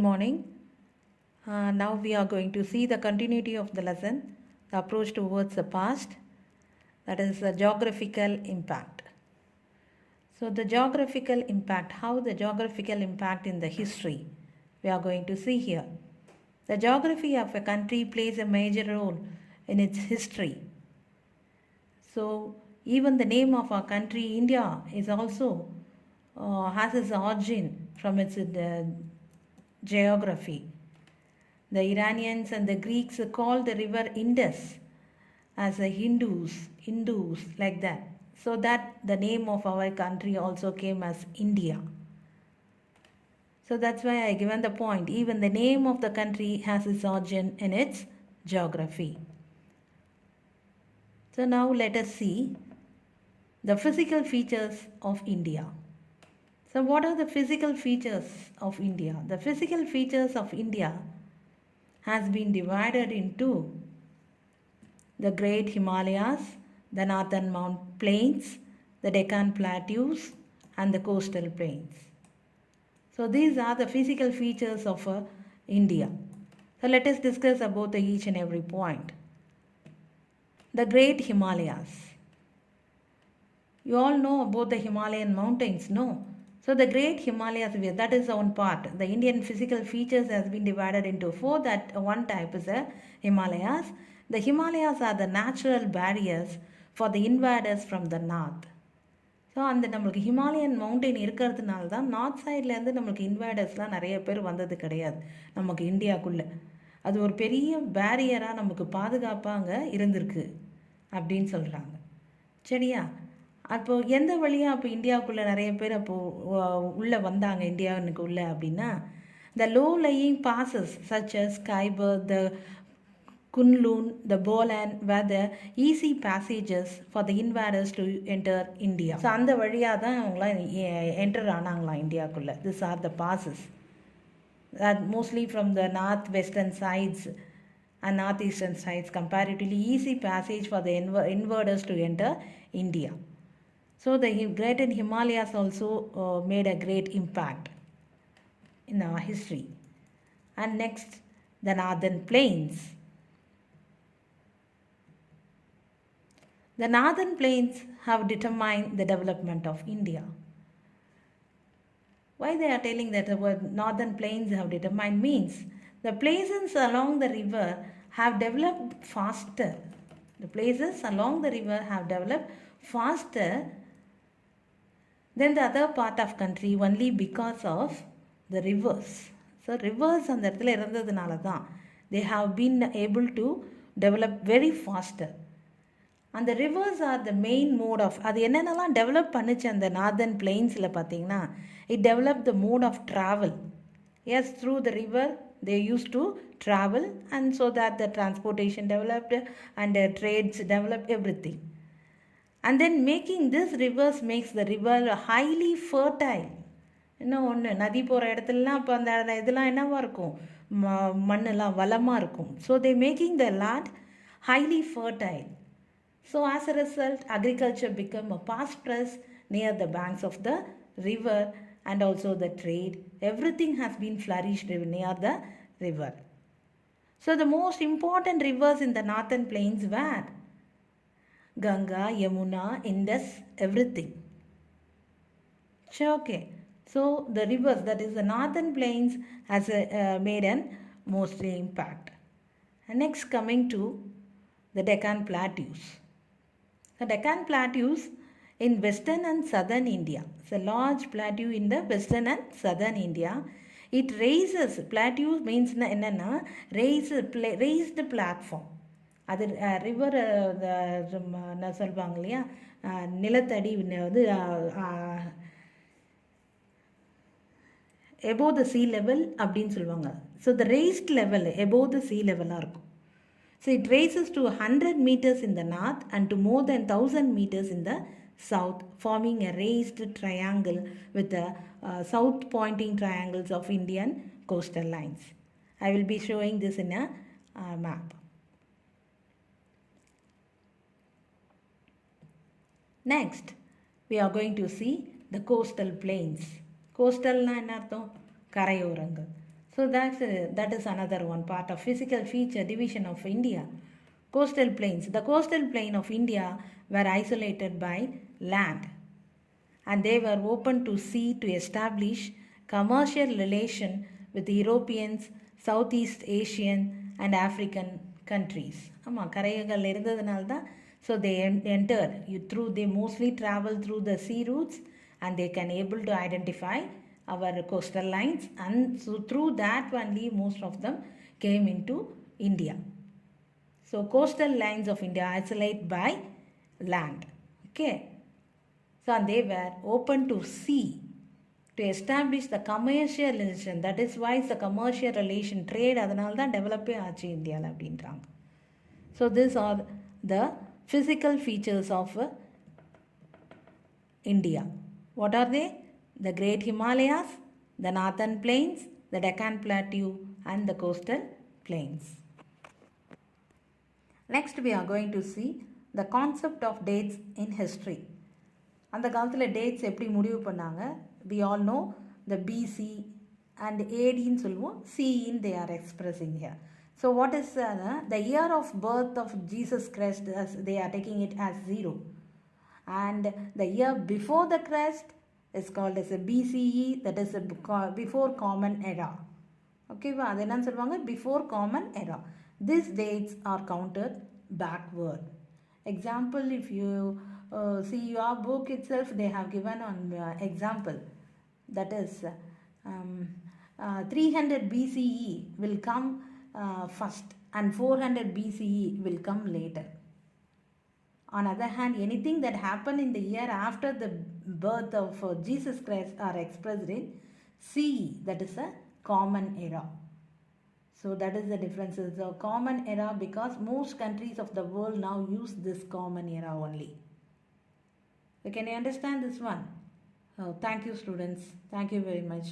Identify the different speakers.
Speaker 1: morning. Now we are going to see the continuity of the lesson, the approach towards the past, that is the geographical impact. So the geographical impact, how the geographical impact in the history, we are going to see here. The geography of a country plays a major role in its history. So even the name of our country, India, is also has its origin from its geography. The Iranians and the Greeks called the river Indus as the Hindus, like that. So that the name of our country also came as India. So that's why I given the point. Even the name of the country has its origin in its geography. So now let us see the physical features of India. So what are the physical features of India? The physical features of India has been divided into the Great Himalayas, the Northern Mount Plains, the Deccan Plateaus, and the coastal plains. So these are the physical features of India. So let us discuss about each and every point. The Great Himalayas. You all know about the Himalayan mountains, no? So the Great Himalayas, that is one part. The Indian physical features has been divided into four. That one type is the Himalayas. The Himalayas are the natural barriers for the invaders from the north. So அந்த நம்மளுக்கு Himalayan mountain இருக்கிறதுனால தான் north சைட்லேருந்து நம்மளுக்கு இன்வைடர்ஸ்லாம் நிறைய பேர் வந்தது கிடையாது நமக்கு இந்தியாவுக்குள்ளே. அது ஒரு பெரிய பேரியராக நமக்கு பாதுகாப்பாக இருந்திருக்கு அப்படின்னு சொல்கிறாங்க. சரியா? அப்போது எந்த வழியாக அப்போ இந்தியாவுக்குள்ளே நிறைய பேர் அப்போது உள்ளே வந்தாங்க இந்தியாவுக்கு உள்ளே அப்படின்னா, the low lying passes such as Khyber, the Kunlun, the Bolan were the easy passages for the invaders to enter India. So அந்த வழியாக தான் அவங்களாம் என்டர் ஆனாங்களாம் இந்தியாவுக்குள்ளே. These are the passes. That mostly from the north-western sides and northeastern sides, comparatively easy passage for the invaders to enter India. So the Great Himalayas also made a great impact in our history. And next, the northern plains. The northern plains have determined the development of India. Why they are telling that the word northern plains have determined means the places along the river have developed faster. The places along the river have developed faster than the other part of country only because of the rivers. So rivers அந்த இடத்துல இருந்ததுனால தான் they have been able to develop very faster. அந்த rivers are the main mode of, அது என்னென்னலாம் develop பண்ணிச்சு அந்த northern பிளெயின்ஸில் பார்த்தீங்கன்னா, it develop the mode of travel. Yes, through the river they use to travel and so that the transportation developed and trades develop everything. And then making this rivers makes the river highly fertile. இன்னும் ஒன்று, நதி போகிற இடத்துலலாம் இப்போ அந்த இதெல்லாம் என்னவாக இருக்கும், மண்ணெல்லாம் வளமாக இருக்கும். So they making the land highly fertile. So as a result, agriculture became a prosperous near the banks of the river, and also the trade. Everything has been flourished near the river. So the most important rivers in the northern plains were Ganga, Yamuna, Indus, everything. Okay. So the rivers, that is the northern plains, has made an mostly impact. And next, coming to the Deccan Plateaus. The Deccan Plateaus in western and southern India. It's a large plateau in the western and southern India. It raises, plateau means என்னன்னா raised platform. அது river என்ன சொல்லுவாங்க இல்லையா, நிலத்தடி வந்து above the sea level அப்படின்னு சொல்லுவாங்க. So the raised level above the sea level இருக்கும். So it raises to 100 meters in the north and to more than 1000 meters in the south, forming a raised triangle with the south pointing triangles of Indian coastal lines. I will be showing this in a map. Next, we are going to see the coastal plains. Coastal na enna artham? கரையோரங்கள். So that is another one part of physical feature division of India. Coastal plains. The coastal plain of India were isolated by land, and they were open to sea to establish commercial relation with Europeans, Southeast Asian and African countries. ஆமாம், கரைகள் இருந்ததுனால தான். So they entered through, they mostly travel through the sea routes, and they can able to identify our coastal lines, and so through that only most of them came into India. So coastal lines of India isolate by land. Okay. So they were open to sea to establish the commercial relation. That is why the commercial relation trade அதனால தான் டெவலப்பே ஆச்சு இந்தியாவில் அப்படின்றாங்க. So these are the physical features of India. What are they? The Great Himalayas, the Northern Plains, the Deccan Plateau and the coastal plains. Next we are going to see the concept of dates in history. அந்த காலத்தில் dates எப்படி முடிவு பண்ணாங்க? We all know the BC and ADன்னு சொல்லுவோம், CEன்னு they are expressing here. So what is the year of birth of Jesus Christ, as they are taking it as 0, and the year before the Christ is called as a BCE, that is a before common era. ஓகேவா, அது என்னன்னு சொல்லுவாங்க? Before common era. These dates are counted backward. Example, if you see your book itself, they have given on example, that is 300 BCE will come first and 400 BCE will come later. On other hand, anything that happened in the year after the birth of Jesus Christ are expressed in CE, that is a common era. So that is the difference. It's a common era because most countries of the world now use this common era only. So can you understand this one? Oh, thank you students. Thank you very much.